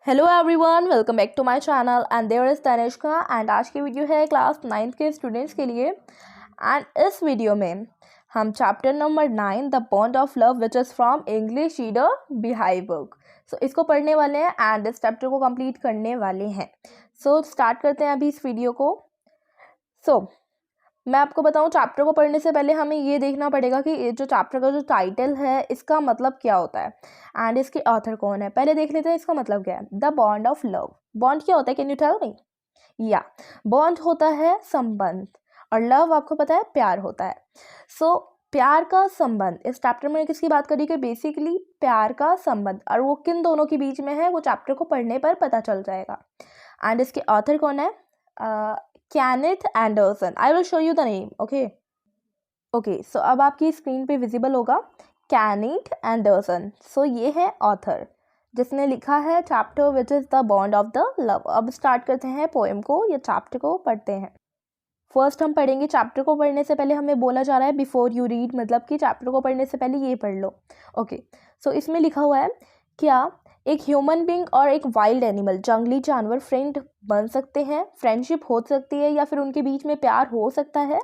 Hello everyone, welcome back to my channel and there is Tanishka. And आज की video है class 9th के students के लिए। एंड इस वीडियो में हम chapter number 9 the bond of love which is from English reader बिहाई बुक, सो इसको पढ़ने वाले हैं एंड इस चैप्टर को कंप्लीट करने वाले हैं। सो स्टार्ट करते हैं अभी इस वीडियो को। मैं आपको बताऊं, चैप्टर को पढ़ने से पहले हमें ये देखना पड़ेगा कि ये जो चैप्टर का जो टाइटल है इसका मतलब क्या होता है एंड इसके ऑथर कौन है। पहले देख लेते हैं इसका मतलब क्या है। The bond of love, bond क्या होता है, कैन यू टेल मी? या बॉन्ड होता है संबंध और लव आपको पता है प्यार होता है। सो प्यार का संबंध इस चैप्टर में किसकी बात करी कि बेसिकली प्यार का संबंध, और वो किन दोनों के बीच में है वो चैप्टर को पढ़ने पर पता चल जाएगा। एंड इसके ऑथर कौन है? Kenneth Anderson. I will show you the name. Okay, so अब आपकी स्क्रीन पे विजिबल होगा कैनेथ एंडरसन। सो ये है ऑथर जिसने लिखा है chapter which is the bond of the love. अब स्टार्ट करते हैं पोएम को या चैप्टर को पढ़ते हैं। फर्स्ट हम पढ़ेंगे, चैप्टर को पढ़ने से पहले हमें बोला जा रहा है बिफोर यू रीड, मतलब कि चैप्टर को पढ़ने से पहले ये पढ़ लो। ओके, सो इसमें लिखा हुआ है क्या एक ह्यूमन बीइंग और एक वाइल्ड एनिमल, जंगली जानवर फ्रेंड बन सकते हैं, फ्रेंडशिप हो सकती है या फिर उनके बीच में प्यार हो सकता है?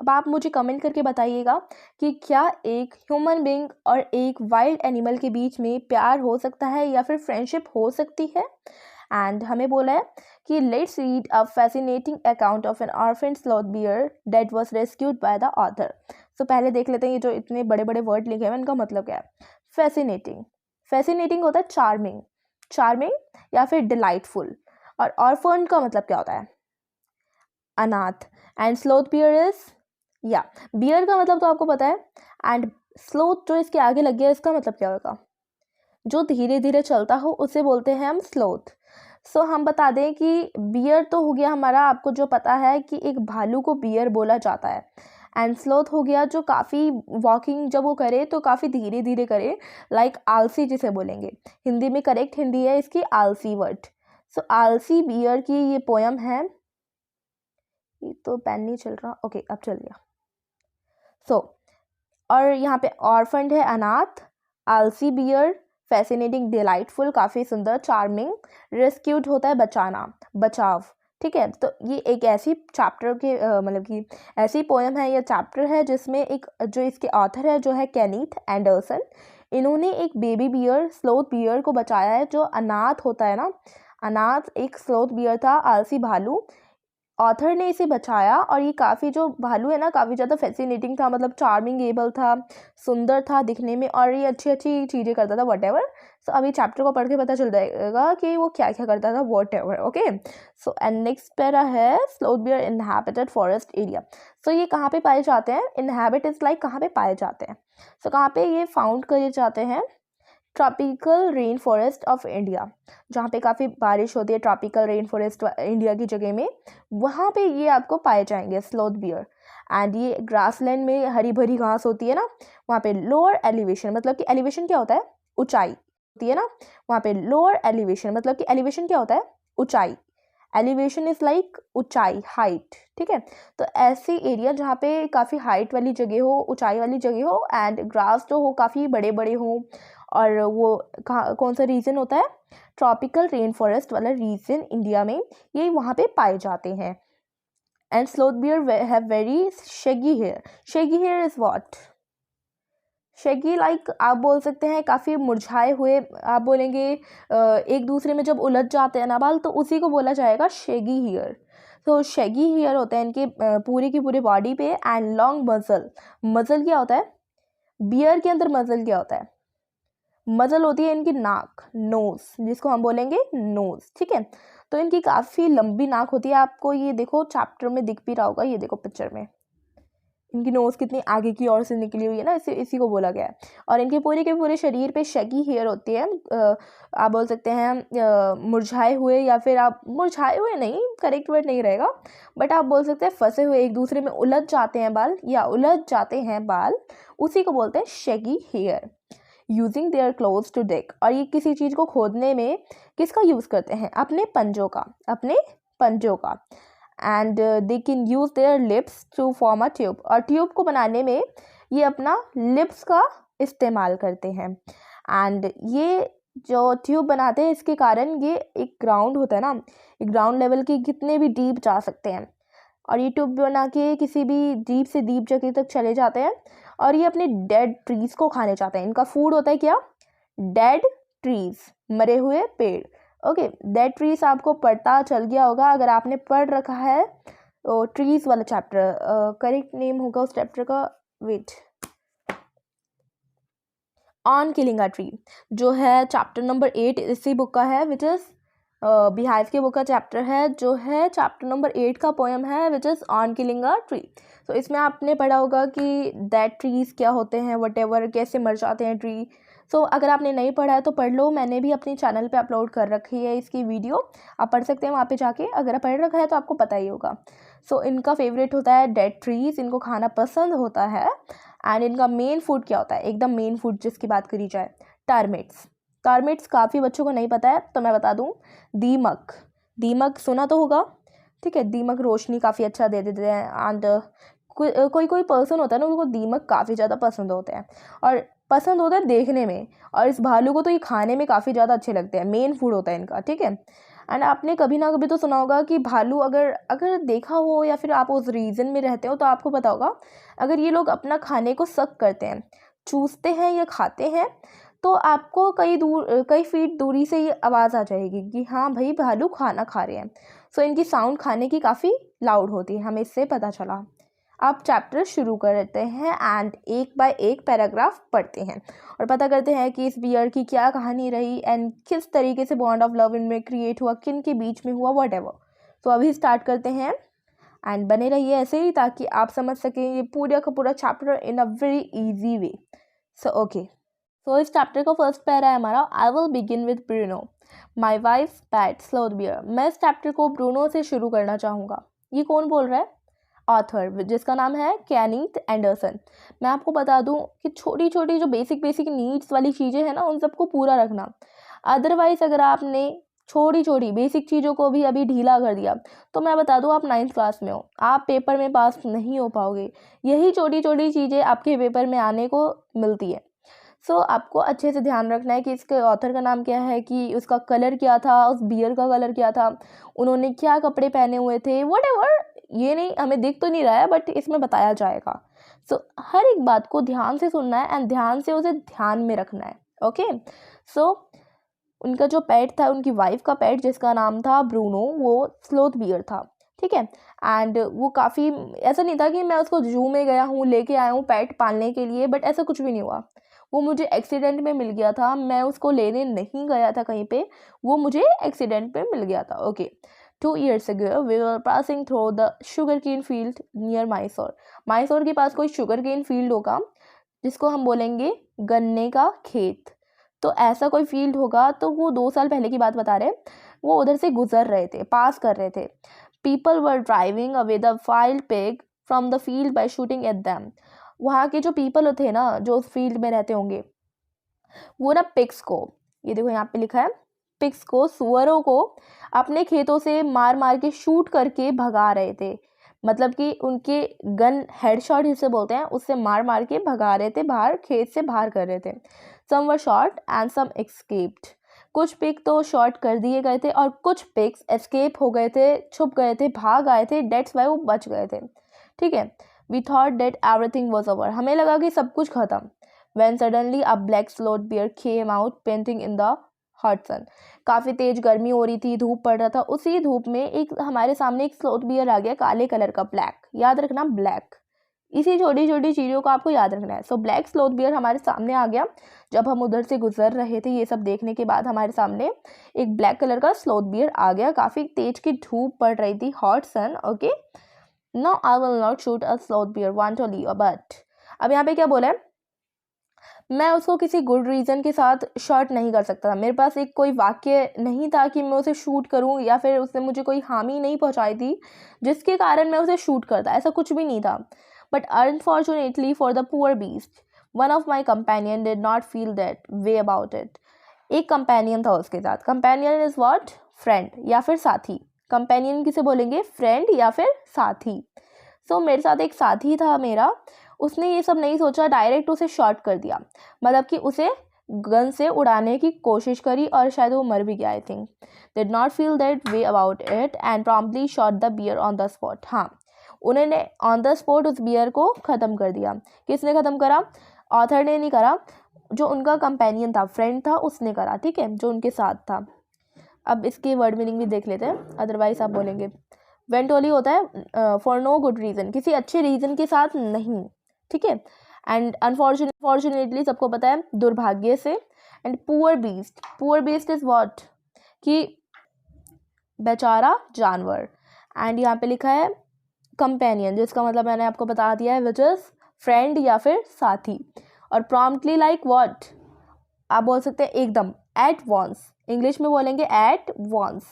अब आप मुझे कमेंट करके बताइएगा कि क्या एक ह्यूमन बीइंग और एक वाइल्ड एनिमल के बीच में प्यार हो सकता है या फिर फ्रेंडशिप हो सकती है। एंड हमें बोला है कि let's read a fascinating account of an orphan sloth bear that was rescued by the author. So पहले देख लेते हैं ये जो इतने बड़े बड़े वर्ड लिखे हैं इनका मतलब क्या है। फैसिनेटिंग, फैसिनेटिंग होता है चार्मिंग, चार्मिंग या फिर डिलाइटफुल। और ऑर्फन का मतलब क्या होता है? अनाथ। एंड स्लोथ बियर इज, या बियर का मतलब तो आपको पता है। एंड स्लोथ जो इसके आगे लग गया इसका मतलब क्या होगा? जो धीरे धीरे चलता हो उसे बोलते हैं हम स्लोथ। सो हम बता दें कि बियर तो हो गया हमारा, आपको जो पता है कि एक भालू को बियर बोला जाता है। एंड स्लोथ हो गया जो काफ़ी वॉकिंग जब वो करे तो काफ़ी धीरे धीरे करे, लाइक आलसी जिसे बोलेंगे। हिंदी में करेक्ट हिंदी है इसकी आलसी वर्ड। सो आलसी बियर की ये पोयम है। ये तो पेन नहीं चल रहा, ओके अब चल गया। सो और यहाँ पे ऑर्फन्ड है अनाथ, आलसी बियर, फैसिनेटिंग डिलाइटफुल काफ़ी सुंदर, चार्मिंग, रेस्क्यूड होता है बचाना, बचाव। ठीक है, तो ये एक ऐसी चैप्टर के मतलब कि ऐसी पोएम है या चैप्टर है जिसमें एक जो इसके ऑथर है जो है कैनेथ एंडरसन, इन्होंने एक बेबी बियर स्लोथ बियर को बचाया है जो अनाथ होता है ना। अनाथ एक स्लोथ बियर था, आलसी भालू। ऑथर ने इसे बचाया और ये काफ़ी जो भालू है ना काफ़ी ज़्यादा फैसिनेटिंग था, मतलब चार्मिंग एबल था, सुंदर था दिखने में और ये अच्छी अच्छी चीज़ें करता था व्हाटएवर। सो अभी चैप्टर को पढ़ के पता चल जाएगा कि वो क्या क्या करता था whatever. Okay, so and next para है sloth bear inhabited forest area. So ये कहाँ पे पाए जाते हैं? इनहैबिट इज लाइक कहाँ पे पाए जाते हैं। सो कहाँ पे ये फाउंड करे जाते हैं? Tropical rain forest of India, जहाँ पे काफ़ी बारिश होती है, ट्रॉपिकल रेन फॉरेस्ट इंडिया की जगह में, वहाँ पे ये आपको पाए जाएंगे स्लोथ बियर। एंड ये ग्रासलैंड में हरी भरी घास होती है ना, वहाँ पे लोअर एलिवेशन, मतलब कि एलिवेशन क्या होता है? ऊंचाई होती है ना, वहाँ पे लोअर एलिवेशन मतलब कि एलिवेशन क्या होता है? ऊंचाई। एलिवेशन इज लाइक ऊंचाई, हाइट। ठीक है, तो ऐसी एरिया जहाँ पे काफ़ी हाइट वाली जगह हो, ऊंचाई वाली जगह हो एंड ग्रास जो हो काफ़ी बड़े बड़े हो। और वो कौन सा रीजन होता है? ट्रॉपिकल रेन फॉरेस्ट वाला रीजन इंडिया में, ये वहाँ पे पाए जाते हैं। And sloth bear have very shaggy hair. Shaggy hair is what? Shaggy like आप बोल सकते हैं काफ़ी मुरझाए हुए, आप बोलेंगे एक दूसरे में जब उलझ जाते हैं ना बाल, तो उसी को बोला जाएगा शेगी हेयर। तो शेगी हेयर होते हैं इनके पूरी की पूरी बॉडी पे। एंड लॉन्ग मजल, मजल क्या होता है? बियर के अंदर मजल क्या होता है? मजल होती है इनकी नाक, नोज, जिसको हम बोलेंगे नोज। ठीक है, तो इनकी काफ़ी लंबी नाक होती है, आपको ये देखो चैप्टर में दिख भी रहा होगा, ये देखो पिक्चर में इनकी नोज़ कितनी आगे की ओर से निकली हुई है ना, इसी को बोला गया है। और इनके पूरे के पूरे शरीर पे शैगी हेयर होती है। आप बोल सकते हैं मुरझाए हुए, या फिर आप मुरझाए हुए नहीं, करेक्ट वर्ड नहीं रहेगा, बट आप बोल सकते हैं फंसे हुए, एक दूसरे में उलझ जाते हैं बाल या उलझ जाते हैं बाल, उसी को बोलते हैं shaggy hair. Using their clothes to dig, और ये किसी चीज़ को खोदने में किसका यूज़ करते हैं? अपने पंजों का, अपने पंजों का। And they can use their lips to form a tube, और ट्यूब को बनाने में ये अपना लिप्स का इस्तेमाल करते हैं। एंड ये जो ट्यूब बनाते हैं इसके कारण ये एक ग्राउंड होता है ना, एक ग्राउंड लेवल के कितने भी डीप जा सकते हैं और ये ट्यूब बना के किसी भी डीप से डीप जगह तक चले जाते हैं और ये अपने डेड ट्रीज को खाने चाहते हैं। इनका फूड होता है क्या? डेड ट्रीज, मरे हुए पेड़। ओके, डेड ट्रीज आपको पता चल गया होगा अगर आपने पढ़ रखा है तो ट्रीज वाला चैप्टर। करेक्ट नेम होगा उस चैप्टर का, wait, on killing a tree, जो है चैप्टर नंबर 8 इसी बुक का है, विच इज़ बिहाइव की बुक का चैप्टर है, जो है चैप्टर नंबर 8 का पोएम है, which is on killing a tree. तो इसमें आपने पढ़ा होगा कि दैट ट्रीज क्या होते हैं, वट एवर, कैसे मर जाते हैं ट्री। सो अगर आपने नहीं पढ़ा है तो पढ़ लो, मैंने भी अपने चैनल पे अपलोड कर रखी है इसकी वीडियो, आप पढ़ सकते हैं वहाँ पे जाके। अगर पढ़ रखा है तो आपको पता ही होगा। सो इनका फेवरेट होता है डेड ट्रीज, इनको खाना पसंद होता है। एंड इनका मेन फूड क्या होता है, एकदम मेन फूड जिसकी बात करी जाए, टर्मिट्स। टर्मिट्स काफ़ी बच्चों को नहीं पता है तो मैं बता दूं, दीमक। दीमक सुना तो होगा, ठीक है। दीमक रोशनी काफ़ी अच्छा दे देते हैं एंड कोई कोई पर्सन होता है ना, उनको दीमक काफ़ी ज़्यादा पसंद होते हैं और पसंद होता है देखने में, और इस भालू को तो ये खाने में काफ़ी ज़्यादा अच्छे लगते हैं, मेन फूड होता है इनका, ठीक है। एंड आपने कभी ना कभी तो सुना होगा कि भालू अगर अगर देखा हो या फिर आप उस रीजन में रहते हो तो आपको पता होगा, अगर ये लोग अपना खाने को सक करते हैं, चूसते हैं या खाते हैं, तो आपको कई फीट दूरी से ये आवाज़ आ जाएगी कि हाँ भाई भालू खाना खा रहे हैं। सो इनकी साउंड खाने की काफ़ी लाउड होती है, हमें इससे पता चला। आप चैप्टर शुरू करते हैं एंड एक बाय एक पैराग्राफ पढ़ते हैं और पता करते हैं कि इस बियर की क्या कहानी रही एंड किस तरीके से बॉन्ड ऑफ लव इनमें क्रिएट हुआ, किन के बीच में हुआ, वट एवर। तो अभी स्टार्ट करते हैं एंड बने रहिए ऐसे ही ताकि आप समझ सकें ये पूरा का पूरा chapter in a very easy way. So okay, so इस चैप्टर का फर्स्ट पैरा है हमारा, I will begin with Bruno my wife pet sloth bear. मैं इस चैप्टर को ब्रूनो से शुरू करना चाहूँगा। ये कौन बोल रहा है? ऑथर, जिसका नाम है केनीथ एंडरसन। मैं आपको बता दूं कि छोटी छोटी जो बेसिक नीड्स वाली चीज़ें हैं ना, उन सबको पूरा रखना। अदरवाइज अगर आपने छोटी छोटी बेसिक चीज़ों को भी अभी ढीला कर दिया तो मैं बता दूं आप 9th क्लास में हो, आप पेपर में पास नहीं हो पाओगे। यही छोटी छोटी चीज़ें आपके पेपर में आने को मिलती है। सो आपको अच्छे से ध्यान रखना है कि इसके ऑथर का नाम क्या है, कि उसका कलर क्या था, उस बियर का कलर क्या था, उन्होंने क्या कपड़े पहने हुए थे, वट एवर। ये नहीं, हमें दिख तो नहीं रहा है बट इसमें बताया जाएगा। सो हर एक बात को ध्यान से सुनना है एंड ध्यान से उसे ध्यान में रखना है। ओके, सो उनका जो पेट था, उनकी वाइफ का पेट जिसका नाम था ब्रूनो, वो स्लोथ बियर था, ठीक है। एंड वो काफ़ी, ऐसा नहीं था कि मैं उसको जू में गया हूँ लेके आया हूँ पेट पालने के लिए, बट ऐसा कुछ भी नहीं हुआ। वो मुझे एक्सीडेंट में मिल गया था, मैं उसको लेने नहीं गया था कहीं पे, वो मुझे एक्सीडेंट में मिल गया था। Okay, 2 years ago we were passing through the sugarcane field near Mysore। Mysore के पास कोई शुगर केन फील्ड होगा जिसको हम बोलेंगे गन्ने का खेत। तो ऐसा कोई फील्ड होगा, तो वो 2 साल पहले की बात बता रहे, वो उधर से गुजर रहे थे, पास कर रहे थे। People were driving away the wild pig from the field by shooting at them. वहाँ के जो पीपल थे ना, जो उस फील्ड में रहते होंगे, वो ना पिग्स को, ये देखो यहाँ पे लिखा है, पिग्स को, सुअरों को अपने खेतों से मार मार के शूट करके भगा रहे थे। मतलब कि उनके गन हेडशॉट जिसे बोलते हैं, उससे मार मार के भगा रहे थे, बाहर खेत से बाहर कर रहे थे। सम वर शॉट एंड सम एस्केप्ड। कुछ पिग तो शॉट कर दिए गए थे और कुछ पिग्स एस्केप हो गए थे, छुप गए थे, भाग आए थे, डेट्स वाई वो बच गए थे, ठीक है। We thought that everything was over, हमें लगा कि सब कुछ खत्म। When suddenly a black sloth bear came out panting in the hot sun। काफ़ी तेज गर्मी हो रही थी, धूप पड़ रहा था, उसी धूप में एक हमारे सामने एक स्लोथ बियर आ गया, काले कलर का, ब्लैक, याद रखना ब्लैक। इसी छोटी छोटी चीज़ों को आपको याद रखना है। सो ब्लैक स्लोथ बियर हमारे सामने आ गया जब हम उधर से गुजर रहे थे। ये सब देखने के बाद हमारे सामने एक ब्लैक कलर का स्लोथ बियर आ गया, काफ़ी तेज की धूप पड़ रही थी, hot sun. Okay, no I will not shoot a sloth bear want to live, but अब यहाँ पे क्या बोला है, मैं उसको किसी गुड रीज़न के साथ शॉट नहीं कर सकता था। मेरे पास एक कोई वाक्य नहीं था कि मैं उसे शूट करूं, या फिर उसने मुझे कोई हानि नहीं पहुंचाई थी जिसके कारण मैं उसे शूट करता, ऐसा कुछ भी नहीं था। But unfortunately for the poor beast one of my companion did not feel that way about it. एक कंपेनियन था उसके साथ। Companion is what? फ्रेंड या फिर साथी। कंपेनियन किसे बोलेंगे? फ्रेंड या फिर साथी। सो मेरे साथ एक साथी था मेरा, उसने ये सब नहीं सोचा, डायरेक्ट उसे शॉट कर दिया। मतलब कि उसे गन से उड़ाने की कोशिश करी और शायद वो मर भी गया, I think. Did not feel that way about it and promptly shot the bear on the spot. हाँ, उन्होंने ऑन द स्पॉट उस बियर को ख़त्म कर दिया. किसने ख़त्म करा? ऑथर ने नहीं करा, जो उनका कंपेनियन था, फ्रेंड था, उसने करा. ठीक है, जो उनके साथ था. अब इसकी वर्ड मीनिंग भी देख लेते हैं, अदरवाइज आप बोलेंगे. वेंट ओनली होता है फॉर नो गुड रीज़न, किसी अच्छे रीज़न के साथ नहीं. ठीक है. एंड अनफॉर्चुनेटली सबको पता है, दुर्भाग्य से. And poor beast is what, कि बेचारा जानवर. एंड यहाँ पे लिखा है कंपेनियन, जिसका मतलब मैंने आपको बता दिया है, विच इज फ्रेंड या फिर साथी. और प्रॉम्प्टली लाइक व्हाट, आप बोल सकते हैं एकदम, एट वॉन्स. इंग्लिश में बोलेंगे एट वॉन्स,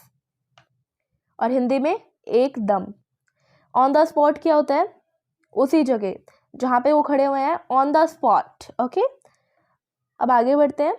और हिंदी में एकदम. ऑन द स्पॉट क्या होता है? उसी जगह जहाँ पे वो खड़े हुए हैं, ऑन द स्पॉट. ओके, अब आगे बढ़ते हैं.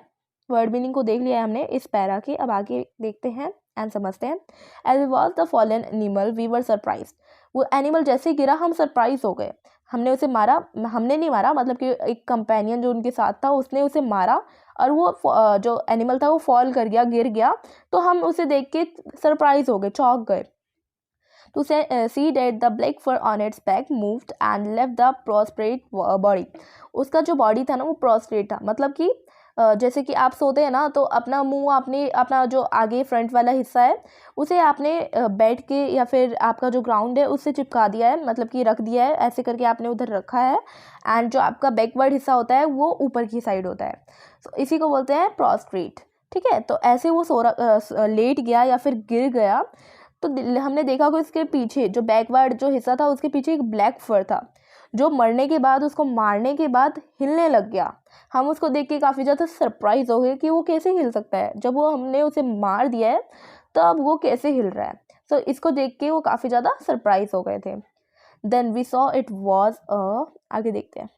वर्ड मीनिंग को देख लिया है हमने इस पैरा की. अब आगे देखते हैं एंड समझते हैं. As it was the fallen animal we were surprise. वो एनिमल जैसे गिरा हम सरप्राइज हो गए. हमने उसे मारा, हमने नहीं मारा, मतलब कि एक कंपेनियन जो उनके साथ था उसने उसे मारा, और वो जो एनिमल था वो फॉल कर गया, गिर गया. तो हम उसे देख के सरप्राइज हो गए, चौंक गए. To see that the black fur on its back moved and left the prostrate body. उसका जो बॉडी था ना वो prostrate था, मतलब कि जैसे कि आप सोते हैं ना, तो अपना मुंह आपने, अपना जो आगे फ्रंट वाला हिस्सा है उसे आपने बेड के या फिर आपका जो ग्राउंड है उससे चिपका दिया है, मतलब कि रख दिया है, ऐसे करके आपने उधर रखा है. एंड जो आपका बैकवर्ड हिस्सा होता है वो ऊपर की साइड होता है, तो इसी को बोलते हैं prostrate. ठीक है, तो ऐसे वो लेट गया या फिर गिर गया. तो हमने देखा कि उसके पीछे जो बैकवर्ड जो हिस्सा था उसके पीछे एक ब्लैक फर था, जो मरने के बाद, उसको मारने के बाद हिलने लग गया. हम उसको देख के काफ़ी ज़्यादा सरप्राइज हो गए कि वो कैसे हिल सकता है, जब वो हमने उसे मार दिया है तब वो कैसे हिल रहा है. तो इसको देख के वो काफ़ी ज़्यादा सरप्राइज हो गए थे. Then we saw it was आगे देखते हैं.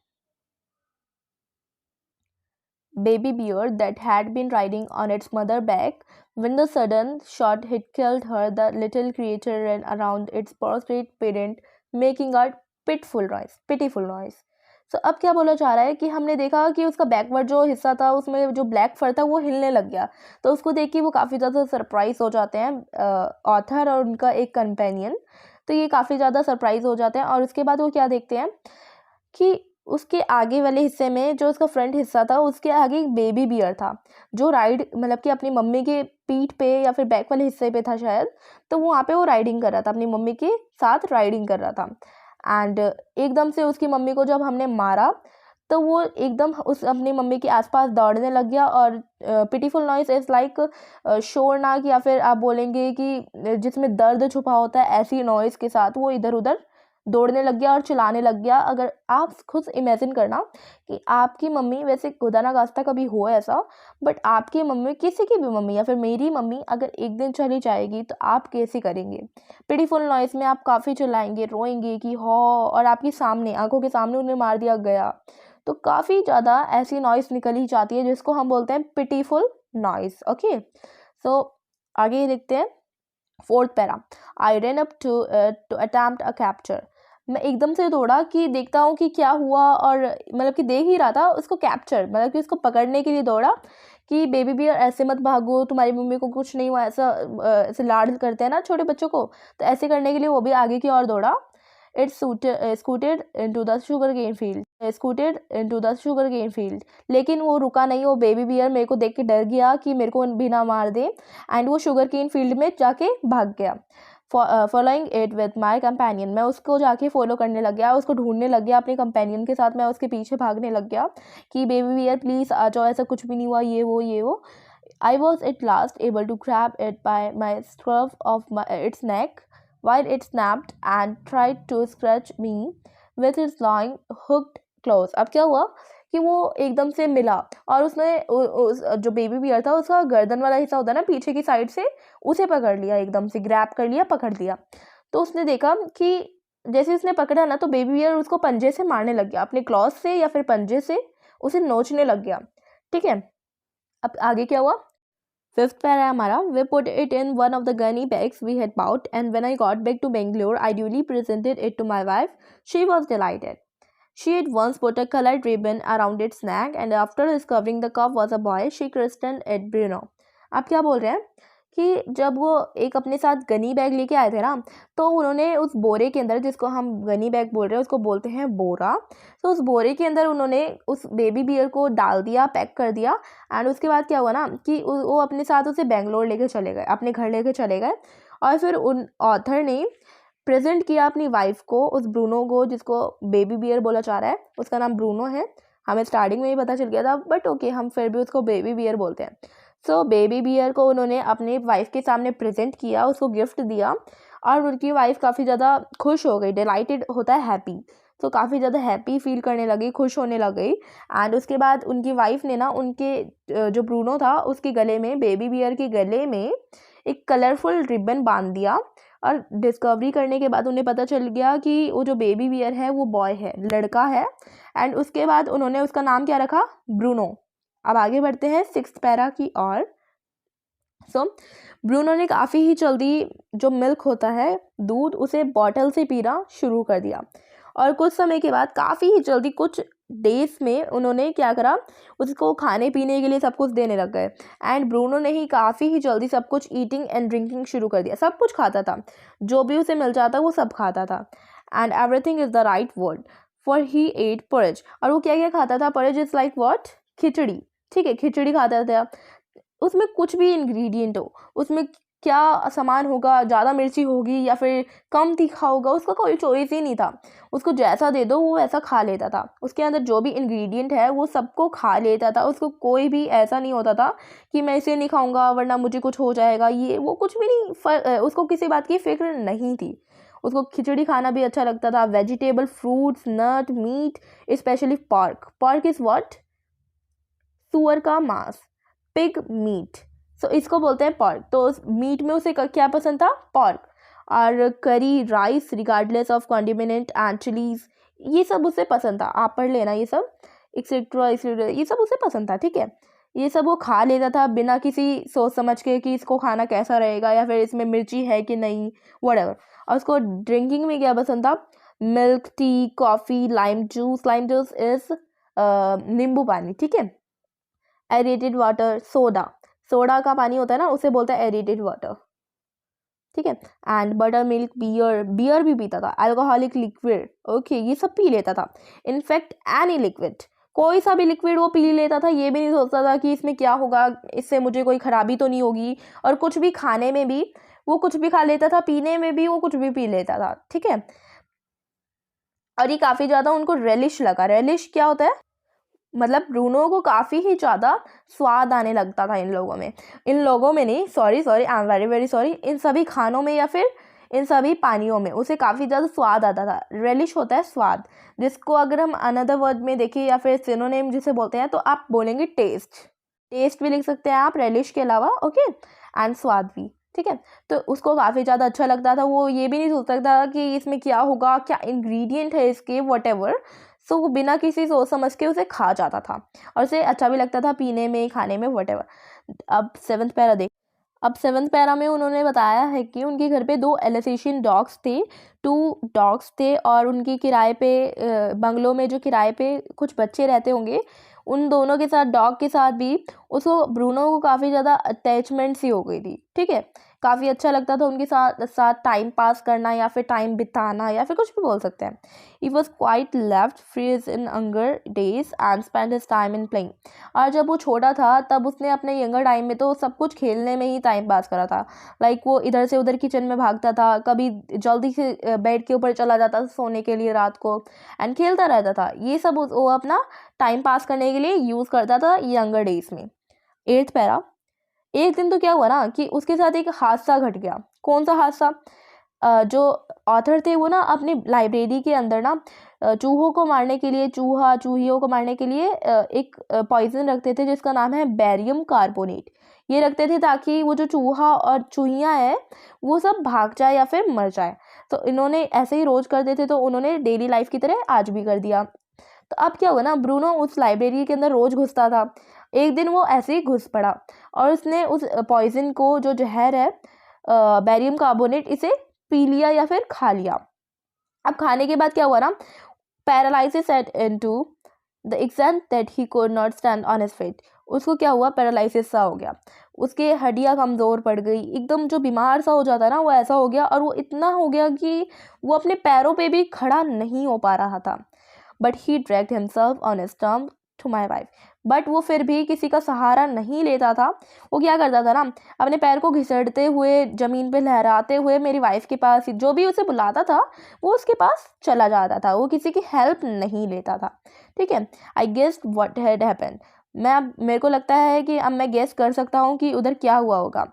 Baby bear that had been riding on its mother's back. When the sudden shot had killed her, the little creature ran around its prostrate parent, making a pitiful noise. So अब क्या बोला जा रहा है कि हमने देखा कि उसका बैकवर्ड जो हिस्सा था उसमें जो ब्लैक फर था वो हिलने लग गया. तो उसको देख के वो काफ़ी ज़्यादा सरप्राइज हो जाते हैं, ऑथर और उनका एक कंपेनियन. तो ये काफ़ी ज़्यादा सरप्राइज हो जाते हैं. और उसके बाद वो क्या देखते हैं कि उसके आगे वाले हिस्से में, जो उसका फ्रंट हिस्सा था, उसके आगे एक बेबी बियर था, जो राइड, मतलब कि अपनी मम्मी के पीठ पे या फिर बैक वाले हिस्से पे था शायद. तो वहाँ पे वो राइडिंग कर रहा था, अपनी मम्मी के साथ राइडिंग कर रहा था. एंड एकदम से उसकी मम्मी को जब हमने मारा तो वो एकदम उस अपनी मम्मी के आसपास दौड़ने लग गया. और पिटीफुल नॉइस इज़ लाइक शोरनाक, या फिर आप बोलेंगे कि जिसमें दर्द छुपा होता है, ऐसी नॉइज़ के साथ वो इधर उधर दौड़ने लग गया और चिल्लाने लग गया. अगर आप खुद इमेजिन करना कि आपकी मम्मी, वैसे खुदा ना खास्ता कभी हो ऐसा, बट आपकी मम्मी, किसी की भी मम्मी या फिर मेरी मम्मी अगर एक दिन चली जाएगी तो आप कैसे करेंगे? पिटीफुल नॉइस में आप काफ़ी चिल्लाएंगे, रोएंगे कि हो, और आपके सामने, आंखों के सामने उन्हें मार दिया गया. तो काफ़ी ज़्यादा ऐसी नॉइस निकल ही जाती है जिसको हम बोलते हैं पिटीफुल नॉइस. ओके, सो आगे देखते हैं. Fourth para. I ran up to attempt a capture. मैं एकदम से दौड़ा कि देखता हूँ कि क्या हुआ, और मतलब कि देख ही रहा था उसको कैप्चर, मतलब कि उसको पकड़ने के लिए दौड़ा कि बेबी बियर ऐसे मत भागो, तुम्हारी मम्मी को कुछ नहीं हुआ. ऐसा ऐसे लाड करते हैं ना छोटे बच्चों को, तो ऐसे करने के लिए वो भी आगे की ओर दौड़ा. It scooted into the sugar cane field. लेकिन वो रुका नहीं. वो बेबी बियर मेरे को देख के डर गया कि मेरे को भी ना मार दे, एंड वो शुगर केन फील्ड में जाके भाग गया. Following it with my companion. मैं उसको जाके फॉलो करने लग गया, उसको ढूंढने लग गया अपने कंपेनियन के साथ. मैं उसके पीछे भागने लग गया कि बेबी बियर प्लीज़ आ जाओ, ऐसा कुछ भी नहीं हुआ, ये वो. I was at last able to grab it by my scruff of its neck while it snapped and tried to scratch me with its long hooked claws. अब क्या हुआ कि वो एकदम से मिला और उसने उस जो बेबी बियर था उसका गर्दन वाला हिस्सा होता है ना पीछे की साइड से, उसे पकड़ लिया, एकदम से ग्रैब कर लिया, पकड़ लिया. तो उसने देखा कि जैसे उसने पकड़ा ना, तो बेबी बियर उसको पंजे से मारने लग गया, अपने क्लॉज से या फिर पंजे से उसे नोचने लग गया. ठीक है, अब आगे क्या हुआ. फिफ्थ पैरा है हमारा. We put it in one of the gunny bags we had bought, and when I got back to Bangalore I duly presented it to my wife. She was delighted. She had once put a colored ribbon around its neck, and after discovering the cup was a boy, she christened it Bruno. आप क्या बोल रहे हैं कि जब वो एक अपने साथ गनी बैग लेके आए थे ना, तो उन्होंने उस बोरे के अंदर, जिसको हम गनी बैग बोल रहे हैं उसको बोलते हैं बोरा, तो उस बोरे के अंदर उन्होंने उस बेबी बियर को डाल दिया, पैक कर दिया। एंड उसके बाद क्या हुआ ना कि वो अपने साथ उसे बेंगलोर लेके चले गए, अपने घर लेके चले गए। और फिर उन ऑथर ने प्रेजेंट किया अपनी वाइफ को, उस ब्रूनो को, जिसको बेबी बियर बोला जा रहा है, उसका नाम ब्रूनो है। हमें स्टार्टिंग में ही पता चल गया था, बट ओके, हम फिर भी उसको बेबी बियर बोलते हैं। सो बेबी बियर को उन्होंने अपनी वाइफ के सामने प्रेजेंट किया, उसको गिफ्ट दिया, और उनकी वाइफ काफ़ी ज़्यादा खुश हो गई। डिलाइटेड होता है हैप्पी, तो काफ़ी ज़्यादा हैप्पी फील करने लगी, खुश होने लग गई। एंड उसके बाद उनकी वाइफ ने ना उनके जो ब्रूनो था उसके गले में, बेबी बियर के गले में एक कलरफुल रिबन बांध दिया। और डिस्कवरी करने के बाद उन्हें पता चल गया कि वो जो बेबी बियर है वो बॉय है, लड़का है। एंड उसके बाद उन्होंने उसका नाम क्या रखा? ब्रूनो। अब आगे बढ़ते हैं 6th पैरा की ओर। सो ब्रूनो ने काफ़ी ही जल्दी जो मिल्क होता है, दूध, उसे बॉटल से पीना शुरू कर दिया। और कुछ समय के बाद, काफ़ी ही जल्दी, कुछ डेज में उन्होंने क्या करा, उसको खाने पीने के लिए सब कुछ देने लग गए। एंड ब्रूनो ने ही काफ़ी ही जल्दी सब कुछ ईटिंग एंड ड्रिंकिंग शुरू कर दिया। सब कुछ खाता था, जो भी उसे मिल जाता वो सब खाता था। And everything is the right word, for he ate porridge। और वो क्या क्या खाता था? porridge is like what? खिचड़ी। ठीक है, खिचड़ी खाता था। उसमें कुछ भी इंग्रेडिएंट हो, उसमें क्या सामान होगा, ज़्यादा मिर्ची होगी या फिर कम तीखा होगा, उसका कोई चॉइस ही नहीं था। उसको जैसा दे दो वो वैसा खा लेता था। उसके अंदर जो भी इंग्रेडिएंट है वो सबको खा लेता था। उसको कोई भी ऐसा नहीं होता था कि मैं इसे नहीं खाऊंगा वरना मुझे कुछ हो जाएगा, ये वो कुछ भी नहीं। उसको किसी बात की फिक्र नहीं थी। उसको खिचड़ी खाना भी अच्छा लगता था, vegetable, fruits, nut, meat, specially pork. Pork is what? सुअर का मांस, पिग मीट। सो इसको बोलते हैं पर्क। तो उस मीट में उसे क्या पसंद था? पर्क। और curry, rice, regardless of condiment and chillies, ये सब उसे पसंद था। आप पढ़ लेना ये सब, एक्सेट्रा एक्सेट्रा, ये सब उसे पसंद था। ठीक है, ये सब वो खा लेता था बिना किसी सोच समझ के कि इसको खाना कैसा रहेगा या फिर इसमें मिर्ची है कि नहीं, व्हाटएवर। और उसको ड्रिंकिंग में क्या पसंद था? Milk, T, coffee, lime juice. Lime juice is नींबू पानी। ठीक है, एरेटेड वाटर, सोडा। सोडा का पानी होता है ना, उसे बोलते हैं एरेटेड वाटर। ठीक है, and butter milk, beer. Beer भी पीता था। अल्कोहलिक लिक्विड, ओके, ये सब पी लेता था। इनफैक्ट एनी लिक्विड, कोई सा भी लिक्विड वो पी लेता था। ये भी नहीं सोचता था कि इसमें क्या होगा, इससे मुझे कोई खराबी तो नहीं होगी। और कुछ भी खाने में भी वो कुछ भी खा लेता था, पीने में भी वो कुछ भी पी लेता था। ठीक है, और ये काफ़ी ज़्यादा उनको रेलिश लगा। रेलिश क्या होता है? मतलब ब्रूनो को काफ़ी ही ज़्यादा स्वाद आने लगता था इन लोगों में नहीं, sorry I am very very sorry, इन सभी खानों में या फिर इन सभी पानियों में उसे काफ़ी ज़्यादा स्वाद आता था। रेलिश होता है स्वाद, जिसको अगर हम अनदर वर्ड में देखें या फिर सिनोनिम जिसे बोलते हैं, तो आप बोलेंगे टेस्ट। टेस्ट भी लिख सकते हैं आप रेलिश के अलावा, ओके, एंड स्वाद भी। ठीक है, तो उसको काफ़ी ज़्यादा अच्छा लगता था। वो ये भी नहीं सोच सकता कि इसमें क्या होगा, क्या इंग्रेडिएंट है इसके, व्हाटएवर। सो वो बिना किसी सोच समझ के उसे खा जाता था, और उसे अच्छा भी लगता था पीने में, खाने में, व्हाटएवर। अब 7th पैरा देख। अब 7th पैरा में उन्होंने बताया है कि उनके घर पे 2 एल्सेशियन डॉग्स थे, 2 डॉग्स थे, और उनकी किराए पे बंगलो में जो किराए पे कुछ बच्चे रहते होंगे, उन दोनों के साथ, डॉग के साथ भी उसको, ब्रूनो को काफ़ी ज़्यादा अटैचमेंट सी हो गई थी। ठीक है, काफ़ी अच्छा लगता था उनके साथ साथ टाइम पास करना या फिर टाइम बिताना या फिर कुछ भी बोल सकते हैं। He was quite left free in younger days and spent his time in playing। और जब वो छोटा था तब उसने अपने यंगर टाइम में तो सब कुछ खेलने में ही टाइम पास करा था। लाइक वो इधर से उधर किचन में भागता था, कभी जल्दी से बेड के ऊपर चला जाता था सोने के लिए रात को, एंड खेलता रहता था। ये सब वो अपना टाइम पास करने के लिए यूज़ करता था यंगर डेज में। 8th para. एक दिन तो क्या हुआ ना कि उसके साथ एक हादसा घट गया। कौन सा हादसा? जो ऑथर थे वो ना अपनी लाइब्रेरी के अंदर ना चूहों को मारने के लिए, चूहियों को मारने के लिए एक पॉइजन रखते थे जिसका नाम है बेरियम कार्बोनेट। ये रखते थे ताकि वो जो चूहा और चूहियाँ हैं वो सब भाग जाए या फिर मर जाए। तो इन्होंने ऐसे ही रोज़ करते थे, तो उन्होंने डेली लाइफ की तरह आज भी कर दिया। तो अब क्या हुआ ना, ब्रूनो उस लाइब्रेरी के अंदर रोज़ घुसता था। एक दिन वो ऐसे ही घुस पड़ा और उसने उस पॉइजन को, जो जहर है बेरियम कार्बोनेट, इसे पी लिया या फिर खा लिया। अब खाने के बाद क्या हुआ ना, paralysis set into the extent that he could not stand on his feet. उसको क्या हुआ, पैरालिसिस सा हो गया, उसके हड्डियाँ कमज़ोर पड़ गई, एकदम जो बीमार सा हो जाता है ना वो ऐसा हो गया, और वो इतना हो गया कि वो अपने पैरों पे भी खड़ा नहीं हो पा रहा था। But he dragged himself on his term to my wife. But वो फिर भी किसी का सहारा नहीं लेता था। वो क्या करता था ना, अपने पैर को घिसटते हुए, ज़मीन पे लहराते हुए मेरी वाइफ के पास, जो भी उसे बुलाता था वो उसके पास चला जाता था, वो किसी की हेल्प नहीं लेता था। ठीक है, I guess what had happened. मेरे को लगता है कि अब मैं गेस कर सकता हूँ कि उधर क्या हुआ होगा।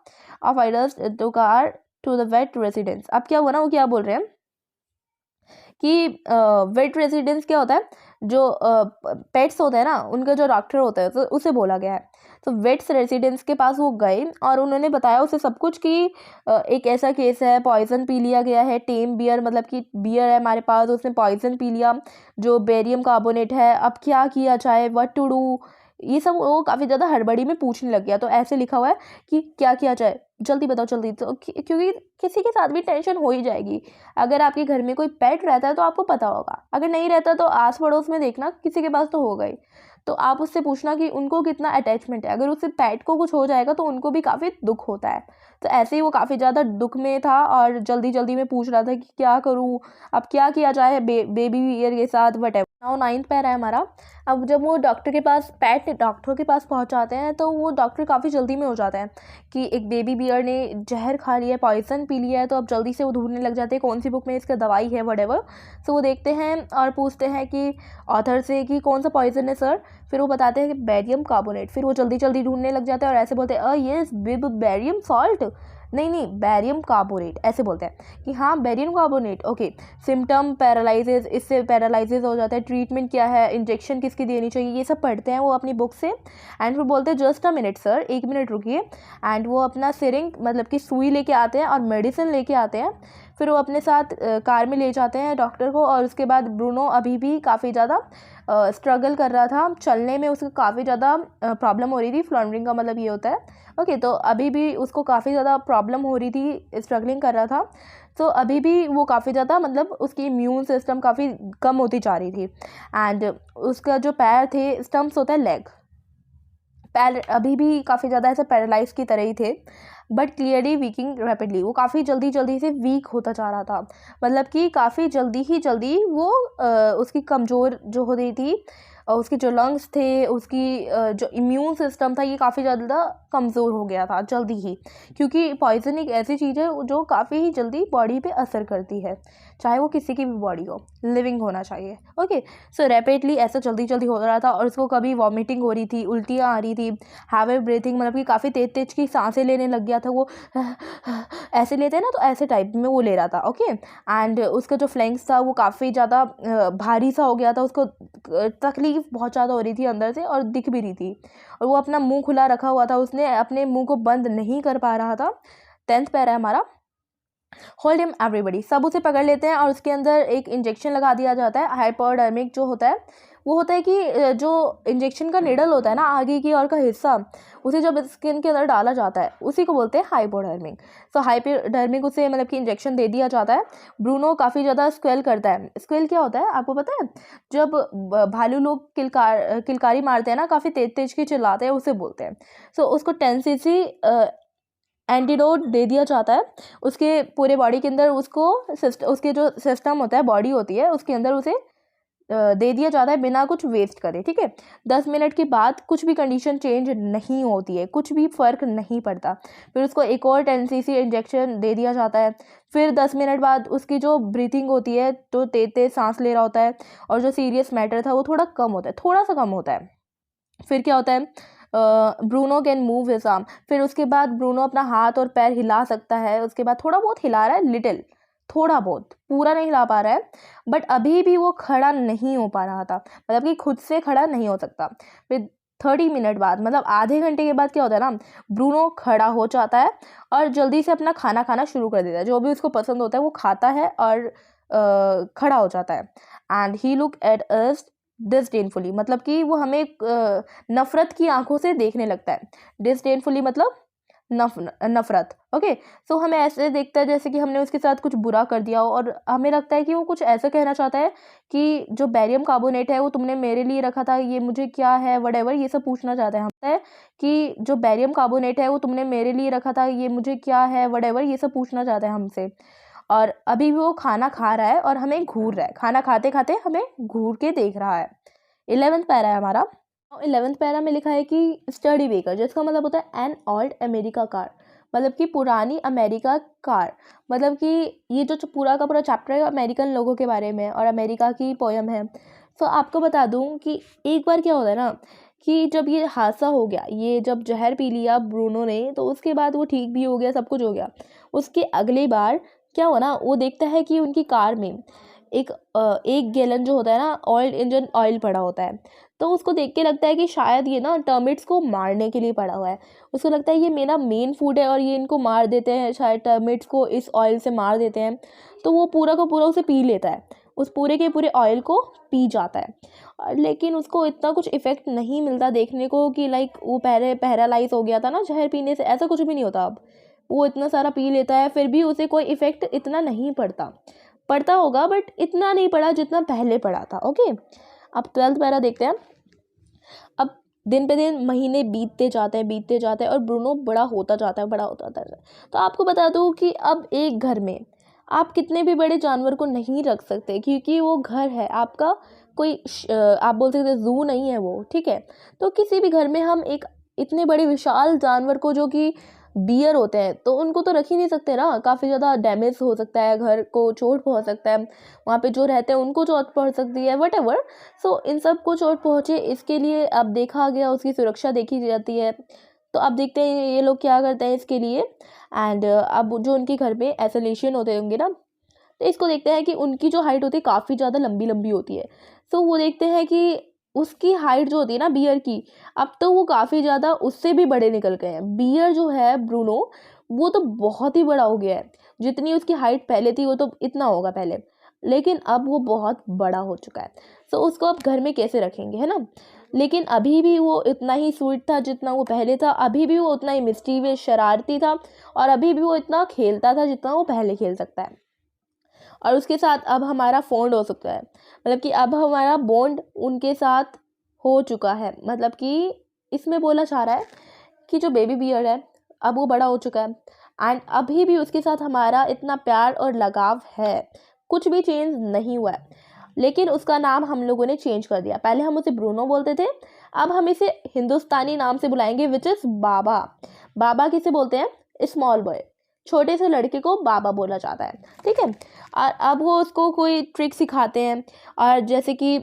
Of idols to car to the wet residence. अब क्या हुआ ना, वो क्या बोल रहे हैं कि वेट रेसिडेंस क्या होता है, जो पेट्स होते हैं ना उनका जो डॉक्टर होता है, तो उसे बोला गया है। तो वेट्स रेसिडेंस के पास वो गए और उन्होंने बताया उसे सब कुछ कि एक ऐसा केस है, पॉइजन पी लिया गया है, टेम बियर, मतलब कि बियर है हमारे पास, उसने पॉइजन पी लिया जो बेरियम कार्बोनेट है, अब क्या किया जाए, व्हाट टू डू, ये सब वो काफ़ी ज़्यादा हड़बड़ी में पूछने लग गया। तो ऐसे लिखा हुआ है कि क्या किया जाए, जल्दी बताओ जल्दी। तो क्योंकि किसी के साथ भी टेंशन हो ही जाएगी। अगर आपके घर में कोई पेट रहता है तो आपको पता होगा, अगर नहीं रहता तो आस पड़ोस में देखना, किसी के पास तो होगा ही। तो आप उससे पूछना कि उनको कितना अटैचमेंट है, अगर उससे पेट को कुछ हो जाएगा तो उनको भी काफ़ी दुख होता है। तो ऐसे ही वो काफ़ी ज़्यादा दुख में था और जल्दी जल्दी में पूछ रहा था कि क्या करूँ, अब क्या किया जाए बेबी ईयर के साथ, what ever. Now 9th para है हमारा। अब जब वो डॉक्टर के पास, पेट डॉक्टर के पास पहुंच जाते हैं, तो वो डॉक्टर काफ़ी जल्दी में हो जाता है कि एक बेबी बियर ने जहर खा लिया है, पॉइजन पी लिया है। तो अब जल्दी से वो ढूंढने लग जाते हैं कौन सी बुक में इसका दवाई है, वट। सो वो देखते हैं और पूछते हैं कि ऑथर से कि कौन सा पॉइजन है सर। फिर वो बताते हैं कि बेरियम कार्बोनेट। फिर वो जल्दी जल्दी ढूंढने लग जाते हैं और ऐसे बोलते हैं येस बेरियम सॉल्ट, नहीं बेरियम कार्बोनेट, ऐसे बोलते हैं कि हाँ barium carbonate, okay. Symptom paralysis, इससे पैरालिसिस हो जाता है, ट्रीटमेंट क्या है, इंजेक्शन किसकी देनी चाहिए, ये सब पढ़ते हैं वो अपनी बुक से। एंड फिर बोलते हैं just a minute sir, 1 minute रुकिए। एंड वो अपना सिरिंज, मतलब कि सुई लेके आते हैं और मेडिसिन लेके आते हैं। फिर वो अपने साथ कार में ले जाते हैं डॉक्टर को। और उसके बाद ब्रूनो अभी भी काफ़ी ज़्यादा स्ट्रगल कर रहा था चलने में, उसको काफ़ी ज़्यादा प्रॉब्लम हो रही थी। फ्लॉन्डरिंग का मतलब ये होता है, ओके। तो अभी भी उसको काफ़ी ज़्यादा प्रॉब्लम हो रही थी, स्ट्रगलिंग कर रहा था। तो अभी भी वो काफ़ी ज़्यादा, मतलब उसकी इम्यून सिस्टम काफ़ी कम होती जा रही थी। एंड उसका जो पैर थे, स्टम्प्स होता है लेग, पैर अभी भी काफ़ी ज़्यादा ऐसे पैरालाइज की तरह ही थे, बट क्लियरली वीकिंग रैपिडली। वो काफ़ी जल्दी जल्दी से वीक होता जा रहा था, मतलब कि काफ़ी जल्दी वो उसकी कमज़ोर जो हो रही थी, उसके जो लंग्स थे, उसकी जो इम्यून सिस्टम था, ये काफ़ी ज़्यादा कमज़ोर हो गया था जल्दी ही। क्योंकि पॉइजन एक ऐसी चीज़ है जो काफ़ी ही जल्दी बॉडी पे असर करती है, चाहे वो किसी की भी बॉडी हो, लिविंग होना चाहिए, ओके। सो रैपिडली ऐसा जल्दी जल्दी हो रहा था। और उसको कभी वॉमिटिंग हो रही थी, उल्टियाँ आ रही थी, हैवी ब्रीथिंग, मतलब कि काफ़ी तेज तेज की सांसें लेने लग गया था वो। ऐसे लेते हैं ना, तो ऐसे टाइप में वो ले रहा था, ओके। एंड उसका जो फ्लैंक्स था वो काफ़ी ज़्यादा भारी सा हो गया था, उसको तकलीफ बहुत ज़्यादा हो रही थी अंदर से, और दिख भी रही थी। और वो अपना मुंह खुला रखा हुआ था, उसने अपने मुंह को बंद नहीं कर पा रहा था। 10th पैरा है हमारा। Hold him everybody. सब उसे पकड़ लेते हैं और उसके अंदर एक इंजेक्शन लगा दिया जाता है। हाइपोडर्मिक जो होता है, वो होता है कि जो इंजेक्शन का निडल होता है ना, आगे की ओर का हिस्सा, उसे जब स्किन के अंदर डाला जाता है उसी को बोलते हैं हाइपोडर्मिक। सो हाइपोडर्मिक उसे, मतलब कि इंजेक्शन दे दिया जाता है। ब्रूनो काफ़ी ज़्यादा स्क्वेल करता है। स्क्वेल क्या होता है आपको पता है? जब भालू लोग किलकारी मारते हैं ना, काफ़ी तेज तेज की चिल्लाते हैं, उसे बोलते हैं। सो उसको 10cc एंटीडोट दे दिया जाता है उसके पूरे बॉडी के अंदर। उसके जो सिस्टम होता है, बॉडी होती है, उसके अंदर उसे दे दिया जाता है बिना कुछ वेस्ट करे, ठीक है। 10 मिनट के बाद कुछ भी कंडीशन चेंज नहीं होती है, कुछ भी फ़र्क नहीं पड़ता। फिर उसको एक और 10cc इंजेक्शन दे दिया जाता है। फिर 10 मिनट बाद उसकी जो ब्रीथिंग होती है, तो तेज तेज सांस ले रहा होता है, और जो सीरियस मैटर था वो थोड़ा कम होता है, थोड़ा सा कम होता है। फिर क्या होता है, Bruno can move his arm. फिर उसके बाद ब्रूनो अपना हाथ और पैर हिला सकता है। उसके बाद थोड़ा बहुत हिला रहा है, लिटिल, थोड़ा बहुत, पूरा नहीं हिला पा रहा है, बट अभी भी वो खड़ा नहीं हो पा रहा था, मतलब कि खुद से खड़ा नहीं हो सकता। फिर 30 मिनट बाद, मतलब आधे घंटे के बाद क्या होता है ना, ब्रूनो खड़ा हो जाता है और जल्दी से अपना खाना खाना शुरू कर देता है। जो भी उसको पसंद होता है वो खाता है और खड़ा हो जाता है। And he look at us disdainfully, मतलब कि वो हमें नफरत की आंखों से देखने लगता है। डिसडेनफुली मतलब नफरत। ओके, सो हमें ऐसे देखता है जैसे कि हमने उसके साथ कुछ बुरा कर दिया हो, और हमें लगता है कि वो कुछ ऐसा कहना चाहता है कि जो बेरियम कार्बोनेट है वो तुमने मेरे लिए रखा था, ये मुझे क्या है, वटेवर, ये सब पूछना चाहता है हमसे कि जो बेरियम कार्बोनेट है वो तुमने मेरे लिए रखा था, ये मुझे क्या है, वटेवर, ये सब पूछना चाहता है हमसे। और अभी भी वो खाना खा रहा है और हमें घूर रहा है, खाना खाते खाते हमें घूर के देख रहा है। 11th पैरा है हमारा। 11th पैरा में लिखा है कि स्टडी बेकर, जिसका मतलब होता है एन ओल्ड अमेरिका कार, मतलब कि पुरानी अमेरिका कार। मतलब कि ये जो पूरा का पूरा चैप्टर है अमेरिकन लोगों के बारे में और अमेरिका की पोयम है। तो आपको बता दूं कि एक बार क्या होता है ना कि जब ये हादसा हो गया, ये जब जहर पी लिया ब्रूनो ने, तो उसके बाद वो ठीक भी हो गया, सब कुछ हो गया। उसके अगली बार क्या हुआ ना, वो देखता है कि उनकी कार में एक गैलन जो होता है ना ऑयल इंजन ऑयल पड़ा होता है। तो उसको देख के लगता है कि शायद ये ना टर्मिट्स को मारने के लिए पड़ा हुआ है। उसको लगता है ये मेरा मेन फूड है और ये इनको मार देते हैं, शायद टर्मिट्स को इस ऑयल से मार देते हैं। तो वो पूरा का पूरा उसे पी लेता है, उस पूरे के पूरे ऑयल को पी जाता है। लेकिन उसको इतना कुछ इफेक्ट नहीं मिलता देखने को कि लाइक वो पहले पैरालाइज हो गया था ना जहर पीने से, ऐसा कुछ भी नहीं होता। अब वो इतना सारा पी लेता है फिर भी उसे कोई इफेक्ट इतना नहीं पड़ता होगा, बट इतना नहीं पड़ा जितना पहले पड़ा था। ओके, अब 12th पैरा देखते हैं। अब दिन पे दिन महीने बीतते जाते हैं और ब्रूनो बड़ा होता जाता है। तो आपको बता दूं कि अब एक घर में आप कितने भी बड़े जानवर को नहीं रख सकते, क्योंकि वो घर है आपका, कोई आप बोल सकते जू नहीं है वो, ठीक है। तो किसी भी घर में हम एक इतने बड़े विशाल जानवर को, जो कि बियर होते हैं, तो उनको तो रख ही नहीं सकते ना, काफ़ी ज़्यादा डैमेज हो सकता है, घर को चोट पहुंच सकता है, वहाँ पे जो रहते हैं उनको चोट पहुंच सकती है, वटेवर। सो इन सब को चोट पहुंचे इसके लिए अब देखा गया, उसकी सुरक्षा देखी जाती है। तो अब देखते हैं ये लोग क्या करते हैं इसके लिए। एंड अब जो उनके घर में आइसोलेशन होते होंगे ना, तो इसको देखते हैं कि उनकी जो हाइट होती है काफ़ी ज़्यादा लंबी लंबी होती है। सो वो देखते हैं कि उसकी हाइट जो होती है ना बियर की, अब तो वो काफ़ी ज़्यादा उससे भी बड़े निकल गए हैं। बियर जो है ब्रूनो, वो तो बहुत ही बड़ा हो गया है। जितनी उसकी हाइट पहले थी वो तो इतना होगा पहले, लेकिन अब वो बहुत बड़ा हो चुका है। सो उसको अब घर में कैसे रखेंगे, है ना। लेकिन अभी भी वो इतना ही स्वीट था जितना वो पहले था, अभी भी वो उतना ही मिस्टीवियस शरारती था, और अभी भी वो इतना खेलता था जितना वो पहले खेल सकता है। और उसके साथ अब हमारा बॉन्ड हो सकता है, मतलब कि अब हमारा बॉन्ड उनके साथ हो चुका है। मतलब कि इसमें बोला चाह रहा है कि जो बेबी बियर है अब वो बड़ा हो चुका है, एंड अभी भी उसके साथ हमारा इतना प्यार और लगाव है, कुछ भी चेंज नहीं हुआ है। लेकिन उसका नाम हम लोगों ने चेंज कर दिया, पहले हम उसे ब्रूनो बोलते थे, अब हम इसे हिंदुस्तानी नाम से बुलाएंगे, विच इज़ बाबा। बाबा किसे बोलते हैं, स्मॉल बॉय, छोटे से लड़के को बाबा बोला जाता है, ठीक है। और अब वो उसको कोई ट्रिक सिखाते हैं, और जैसे कि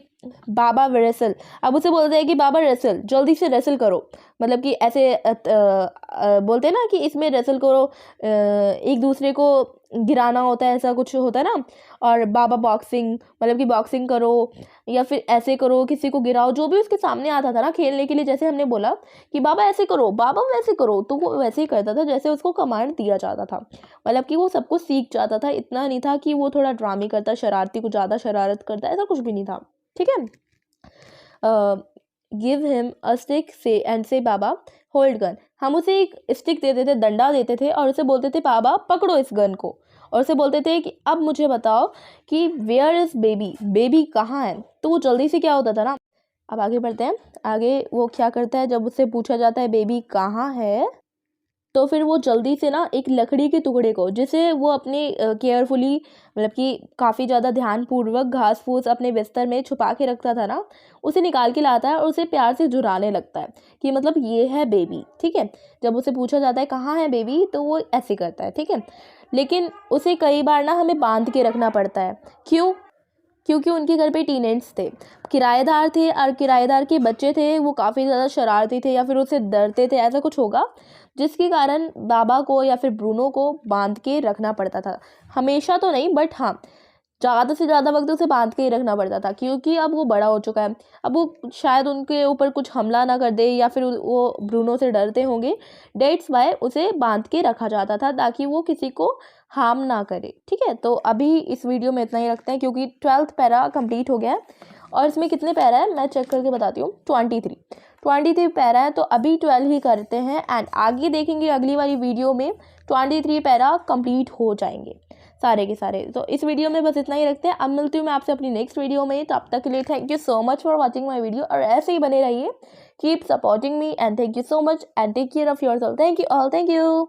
बाबा रेसल, अब उसे बोलते हैं कि बाबा रेसल, जल्दी से रेसल करो, मतलब कि ऐसे बोलते हैं ना कि इसमें रेसल करो, एक दूसरे को गिराना होता है, ऐसा कुछ होता है ना। और बाबा बॉक्सिंग, मतलब कि बॉक्सिंग करो, या फिर ऐसे करो, किसी को गिराओ, जो भी उसके सामने आता था ना खेलने के लिए, जैसे हमने बोला कि बाबा ऐसे करो, बाबा वैसे करो, तो वो वैसे ही करता था जैसे उसको कमांड दिया जाता था। मतलब कि वो सब कुछ सीख जाता था, इतना नहीं था कि वो थोड़ा ड्रामे करता, शरारती, कुछ ज़्यादा शरारत करता, ऐसा कुछ भी नहीं था, ठीक है। गिव हिम अ स्टिक से एंड से बाबा होल्ड गन, हम उसे एक स्टिक देते थे, डंडा देते थे, और उसे बोलते थे बाबा पकड़ो इस गन को, और उसे बोलते थे कि अब मुझे बताओ कि वेयर इज़ बेबी, बेबी कहाँ है। तो वो जल्दी से क्या होता था ना। अब आगे बढ़ते हैं, आगे वो क्या करता है, जब उससे पूछा जाता है बेबी कहाँ है, तो फिर वो जल्दी से ना एक लकड़ी के टुकड़े को, जिसे वो अपने केयरफुली, मतलब कि काफ़ी ज़्यादा ध्यानपूर्वक घास फूस अपने बिस्तर में छुपा के रखता था ना, उसे निकाल के लाता है और उसे प्यार से झुराने लगता है कि मतलब ये है बेबी, ठीक है। जब उसे पूछा जाता है कहाँ है बेबी, तो वो ऐसे करता है, ठीक है। लेकिन उसे कई बार ना हमें बांध के रखना पड़ता है, क्यों, क्योंकि उनके घर पे टीनेंट्स थे, किराएदार थे, और किराएदार के बच्चे थे, वो काफ़ी ज़्यादा शरारती थे या फिर उससे डरते थे, ऐसा कुछ होगा, जिसके कारण बाबा को या फिर ब्रूनो को बांध के रखना पड़ता था। हमेशा तो नहीं, बट हाँ ज़्यादा से ज़्यादा वक्त उसे बांध के ही रखना पड़ता था, क्योंकि अब वो बड़ा हो चुका है, अब वो शायद उनके ऊपर कुछ हमला ना कर दे, या फिर वो ब्रूनो से डरते होंगे, डेट्स वाई उसे बांध के रखा जाता था ताकि वो किसी को हार्म ना करे, ठीक है। तो अभी इस वीडियो में इतना ही रखते हैं, क्योंकि 12th पैरा कंप्लीट हो गया है, और इसमें कितने पैरा है मैं चेक करके बताती हूँ, 23। 23 पैरा है तो अभी 12 ही करते हैं एंड आगे देखेंगे अगली वाली वीडियो में 23 पैरा कंप्लीट हो जाएंगे सारे के सारे। तो इस वीडियो में बस इतना ही रखते हैं। अब मिलती हूँ मैं आपसे अपनी नेक्स्ट वीडियो में। तो अब तक के लिए thank you so much for watching my video और ऐसे ही बने रहिए। Keep supporting me and thank you so much and take care of yourself. Thank you all, thank you.